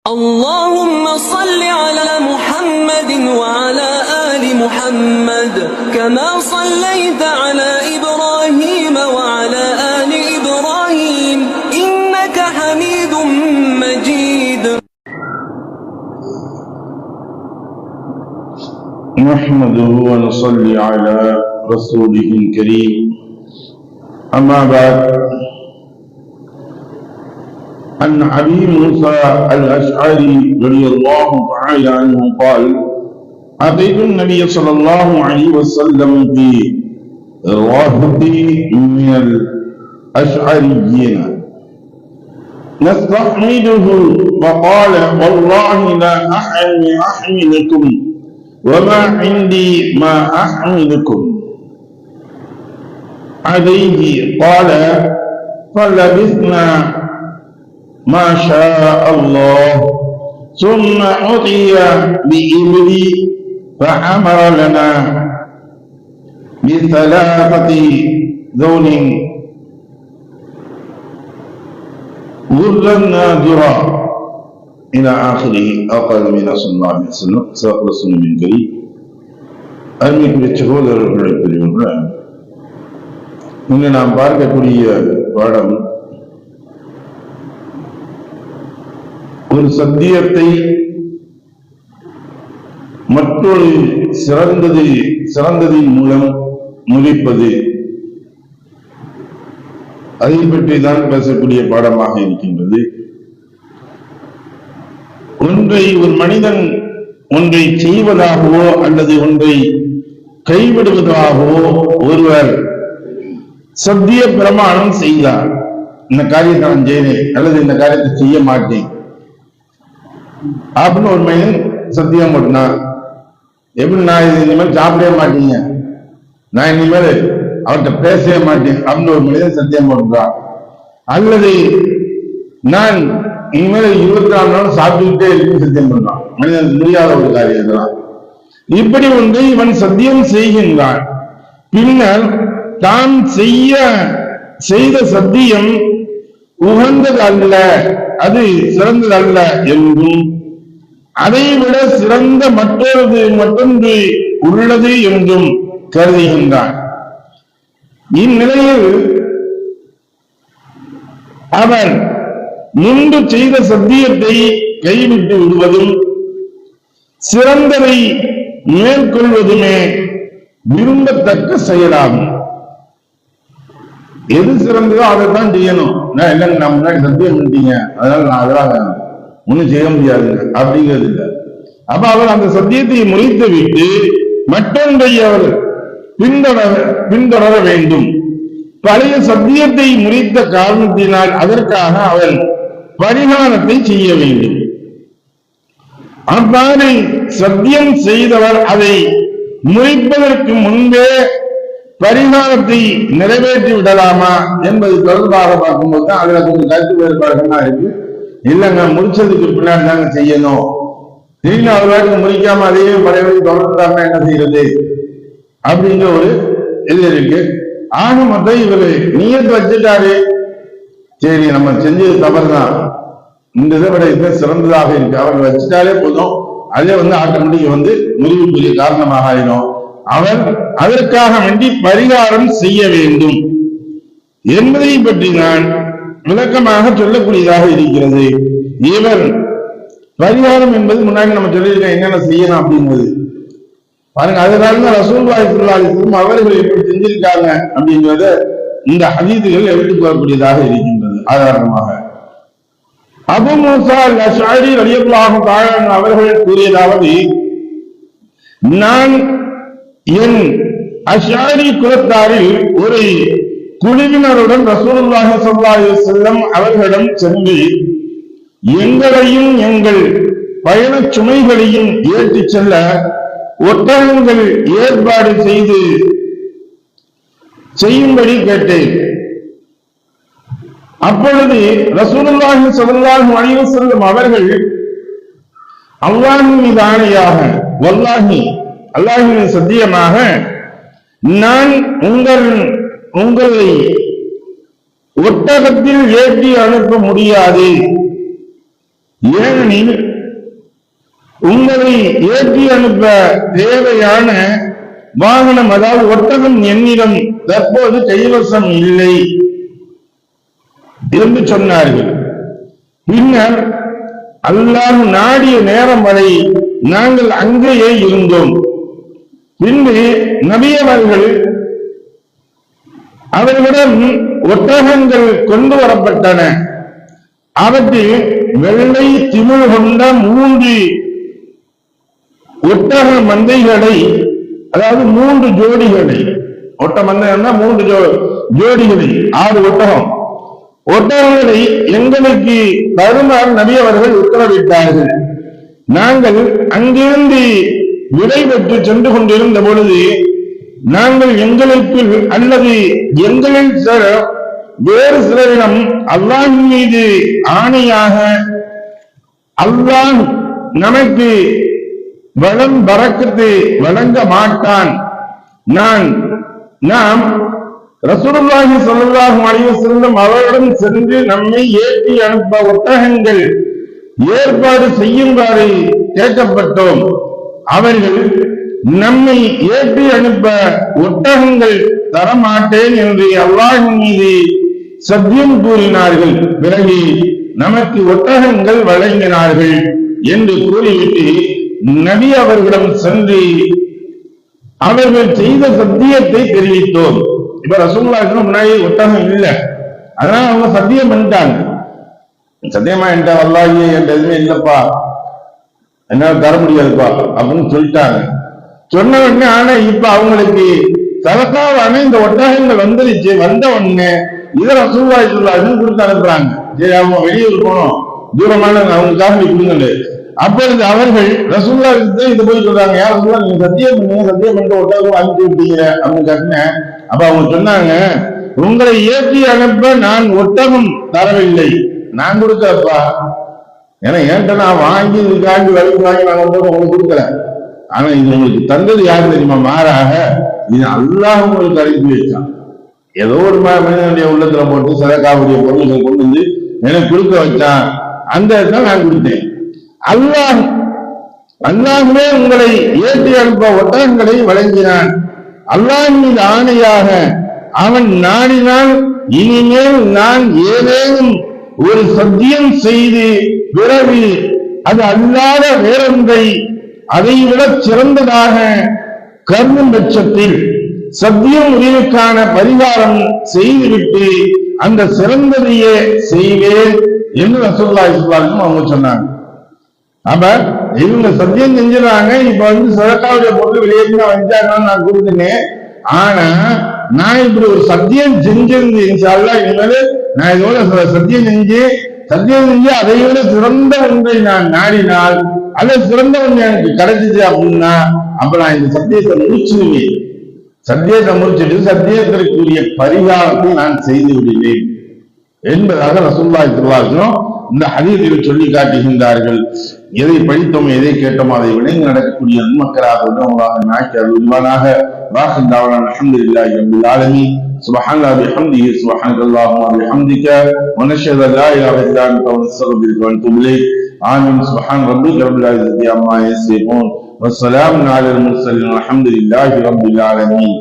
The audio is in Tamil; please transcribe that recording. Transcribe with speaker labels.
Speaker 1: اللهم صل على محمد وعلى آل محمد كما صليت على إبراهيم وعلى آل إبراهيم إنك حميد مجيد.
Speaker 2: نحمده ونصلي على رسوله الكريم. أما بعد، عن أبي موسى الأشعري رضي الله تعالى عنه قال: أتيت النبي صلى الله عليه وسلم في راهطي من الأشعريين نستحمده فقال: والله لا أحملكم وما عندي ما أحملكم عليه. قال: فلبثنا ما شاء الله ثم أتي بإبل فأمر لنا بثلاثة ذون غرا نادرا إلى آخره. أقل من صلى الله عليه وسلم صدق رسول من كريم. அருமைக்குரிய சகோதரர்களை பெரியவர்கள், இங்கு நாம் பார்க்கக்கூடிய பாடம் ஒரு சத்தியத்தை மற்றொரு சிறந்ததின் மூலம் முறிப்பது, அதை பற்றி தான் பேசக்கூடிய பாடமாக இருக்கின்றது. ஒரு மனிதன் ஒன்றை செய்வதாகவோ அல்லது ஒன்றை கைவிடுவதாகவோ ஒருவர் சத்திய பிரமாணம் செய்தார், இந்த காரியத்தை நான் செய்தேன் அல்லது இந்த காரியத்தை செய்ய மாட்டேன் அப்படின்னு ஒரு மனிதன் சத்தியம் போட்டுனா, எப்படி நான் இது இனிமேல் சாப்பிடவே மாட்டீங்க, நான் இனிமேல் அவர்கிட்ட பேசவே மாட்டேன் அப்படின்னு ஒரு மனிதன் சத்தியம் போட்டுறான். அல்லது நான் இனிமேல் 24 நாள் சாப்பிட்டுக்கிட்டே இருக்குன்னு சத்தியம் பண்றான். மனிதன் முடியாத ஒரு காரியம் தான். இப்படி ஒன்று இவன் சத்தியம் செய்கின்றான். பின்னர் தான் செய்த சத்தியம் உகந்தது அல்ல, அது சிறந்தது அல்ல என்றும் அதைவிட சிறந்த மற்றொன்று உள்ளது என்றும் கருதுகின்றான். இந்நிலையில் அவன் முன்பு செய்த சத்தியத்தை கைவிட்டு விடுவதும் சிறந்ததை மேற்கொள்வதுமே விரும்பத்தக்க செயலாகும். எது சிறந்ததோ அதைத்தான் செய்யணும். நான் இல்லைங்க, நான் முன்னாடி சத்தியம் பண்ணிட்டீங்க, அதனால நான் அதெல்லாம் ஒண்ணும் செய்ய முடியாதுங்க அப்படிங்கிறது இல்லை. அப்ப அவர் அந்த சத்தியத்தை முறித்து விட்டு மற்றொன்றை அவர் பின்தொடர வேண்டும். பழைய சத்தியத்தை முறித்த காரணத்தினால் அதற்காக அவர் பரிகாரத்தை செய்ய வேண்டும். அவ்வாறு சத்தியம் செய்தவர் அதை முறிப்பதற்கு முன்பே பரிகாரத்தை நிறைவேற்றி விடலாமா என்பது தொடர்பாக பார்க்கும்போது தான் அதுல கொஞ்சம் கருத்து வேறுபாடுகள்லாம் இருக்கு. இல்லைங்க, முடிச்சதுக்கு பின்னாடி தாங்க செய்யணும், திடீர்னு அவர்களுக்கு முடிக்காம அதையே படைவழி தொடர்ந்தாம என்ன செய்யறது அப்படிங்கிற ஒரு இது இருக்கு. ஆக மொத்தம் இவரு நீயத்து வச்சுட்டாரு, சரி நம்ம செஞ்சது தவறு தான், இந்த இதை விட இது சிறந்ததாக இருக்கு, அவங்க வச்சுட்டாலே போதும், அதே ஆட்டோமேட்டிக் முறிவுக்குரிய காரணமாக ஆயிடும். அவர் அதற்காக வேண்டி பரிகாரம் செய்ய வேண்டும் என்பதை பற்றி நான் விளக்கமாக சொல்லக்கூடியதாக இருக்கிறது. இவர் பரிகாரம் என்பது முன்னாடி நம்ம சொல்லியிருக்கோம் என்னென்ன செய்யணும் அப்படிங்கிறது பாருங்க. அதனால ரசூலுல்லாஹி ஸல்லல்லாஹு அலைஹி வஸல்லம் அவர்கள் எப்படி செஞ்சிருக்காங்க அப்படிங்கிறத இந்த ஹதீதுகள் எடுத்துக் கொள்ளக்கூடியதாக இருக்கின்றது. ஆதாரமாக அபூ மூஸா அல்-அஷ்அரி ரலியல்லாஹு தஆலா அவர்கள் கூறியதாவது, நான் என் அஷ்அரி குலத்தாரில் ஒரு குழுவினருடன் ரசூலுல்லாஹி ஸல்லல்லாஹு அலைஹி வஸல்லம் அவர்களிடம் சென்று எங்களையும் எங்கள் பயண சுமைகளையும் ஏற்றிச் செல்ல ஒட்டகங்கள் ஏற்பாடு செய்யும்படி கேட்டேன். அப்பொழுது ரசூலுல்லாஹி ஸல்லல்லாஹு அலைஹி வஸல்லம் அவர்கள், அல்லாஹ்வின் மீது ஆணையாக, வல்லாஹி அல்லாஹ்வின் சத்தியமாக, நான் உங்களை ஒட்டகத்தில் ஏற்றி அனுப்ப முடியாது, ஏனெனில் உங்களை ஏற்றி அனுப்ப தேவையான வாகனம், அதாவது ஒட்டகம் என்னிடம் தற்போது கைவசம் இல்லை என்று சொன்னார்கள். பின்னர் அல்லாஹ் நாடிய நேரம் வரை நாங்கள் அங்கேயே இருந்தோம். பின்பு நபி அவர்கள் அவர்களிடம் ஒட்டகங்கள் கொண்டு வரப்பட்டன. அவற்றில் வெள்ளை திமிழ் கொண்ட 3 ஒட்டக மந்தைகளை, அதாவது 3 ஜோடிகளை, ஒட்ட மந்தைகள்னா 3 ஜோடிகளை, 6 ஒட்டகங்களை எங்களுக்கு தருமாறு நபி அவர்கள் உத்தரவிட்டார்கள். நாங்கள் அங்கிருந்து விடைபெற்று சென்று கொண்டிருந்த பொழுது நாங்கள் எங்களுக்குள் அல்லது எங்களில் வேறு சிலரிடம் அல்லாஹ்வின் மீது ஆணையாக அல்லாஹ் நமக்கு வளம் பரக்கத்து வழங்க மாட்டான், நாம் ரசூலுல்லாஹி ஸல்லல்லாஹு அலைஹி வஸல்லம் அவரிடம் சென்று நம்மை ஏற்றி அனுப்ப ஒட்டகங்கள் ஏற்பாடு செய்யுமாறு கேட்கப்பட்டோம். அவர்கள் நம்மை ஏற்றி அனுப்ப ஒட்டகங்கள் தரமாட்டேன் என்று அல்லாஹ்வின் மீது சத்தியம் கூறினார்கள். பிறகு நமக்கு ஒட்டகங்கள் வழங்கினார்கள் என்று கூறிவிட்டு நபி அவர்களிடம் சென்று அவர்கள் செய்த சத்தியத்தை தெரிவித்தோம். இப்ப ரசூலுல்லாஹி முன்னாடி ஒட்டகம் இல்லை, அதனால அவங்க சத்தியம் பண்ணிட்டாங்க. சத்தியமா என்கிட்ட அல்லாஹ் என்கிட்ட எதுவுமே இல்லப்பா, என்னால தர முடியாதுப்பா அப்படின்னு சொல்லிட்டாங்க. சொன்ன உடனே ஆனா இப்ப அவங்களுக்கு சதகாவான இந்த ஒட்டகங்கள் வந்துருச்சு. வந்த உடனே இதை ரசூலுல்லாஹி ஸல்லல்லாஹு அலைஹி வஸல்லம் கொடுத்து அனுப்புறாங்க. சரி, அவங்க வெளியூர் போனோம், தூரமான அவங்களுக்காக கொடுங்க. அப்பொழுது அவர்கள் ரசூலுல்லாஹி இது போய் சொல்றாங்க, யார் ரசூலுல்லாஹ் நீங்க சத்தியம் பண்ணீங்க, சத்தியம் பண்ணிட்டு ஒட்டகம் அனுப்பி விட்டீங்க அப்படின்னு கேட்டேன். அப்ப அவங்க சொன்னாங்க, உங்களை ஏற்றி அனுப்ப நான் ஒட்டகம் தரவில்லை, நான் கொடுக்கறப்பா. ஏன்னா என்கிட்ட நான் வாங்கி வலிக்கு வாங்கி நான் உங்களுக்கு கொடுக்கல. ஆனா இது உங்களுக்கு தந்தது யாரு தெரியுமா? மாறாக இது அல்லாஹ் உங்களுக்கு அனுப்பி வச்சான். ஏதோ ஒரு மனிதனுடைய உள்ளத்துல போட்டு சதகாவுடைய பொருள்கள் கொண்டு வந்து எனக்கு கொடுக்க வச்சான். அந்த இடத்துல நான் கொடுத்தேன். அல்லாஹ்வே உங்களை ஏற்றி அனுப்ப ஒட்டகங்களை வழங்கினான். அல்லாஹ் மீது ஆணையாக அவன் நாடினால் இனிமேல் நான் ஏதேனும் ஒரு சத்தியம் செய்து பிறகு அது அல்லாத வேறொன்றை அதைவிட சிறந்ததாக கருதும் பட்சத்தில் சத்தியம் உரிமைக்கான பரிகாரம் செய்துவிட்டு அந்த சிறந்ததையே செய்வேன் என்று ரசூலுல்லாஹி ஸல்லல்லாஹு அலைஹி வஸல்லம் அவங்க சொன்னாங்க. அப்ப இவங்க சத்தியம் செஞ்சிடறாங்க. இப்ப சதகாவுடைய பொருள் வெளியேறினா வந்தாங்கன்னு நான் கொடுத்தேன். ஆனா நான் இப்படி ஒரு சத்தியம் செஞ்சிருந்து இன்ஷாஅல்லாஹ் இனிமேல் நான் இதோட சத்தியம் செஞ்சு அதை விட சிறந்த ஒன்றை நான் நாடினால் அல்ல சிறந்த ஒன்று எனக்கு கிடைச்சிச்சு அப்படின்னா அப்ப நான் இந்த சத்தியத்தை முடிச்சிருவேன். சத்தியத்தை முடிச்சுட்டு சத்தியத்திற்குரிய பரிகாரத்தை நான் செய்து விடுவேன் என்பதாக ரசூலுல்லாஹி ஸல்லல்லாஹு அலைஹி வஸல்லம் இந்த ஹதீஸில் சொல்லி காட்டுகின்றார்கள். எதை படித்தோம் எதை கேட்டோம் அதை விளங்கி நடக்கக்கூடிய நன்மக்களாக நாக்கி அருள்வானாக. வாஹிர் தஅவானா அல்ஹம்துலில்லாஹி ரப்பில் ஆலமீன். சுப்ஹானல்லாஹி வபிஹம்திஹி சுப்ஹானல்லாஹு வபிஹம்திக வ நஷ்ஹது அல்லா இலாஹா இல்லா அன்த வ நஸ்தக்ஃபிருக வ நதுபு இலைக். ஆமீன். சுப்ஹான ரப்பிக ரப்பில் இஸ்ஸத்தி அம்மா யசிஃபூன் வ ஸலாமுன் அலல் முர்ஸலீன் வல்ஹம்துலில்லாஹி ரப்பில் ஆலமீன்.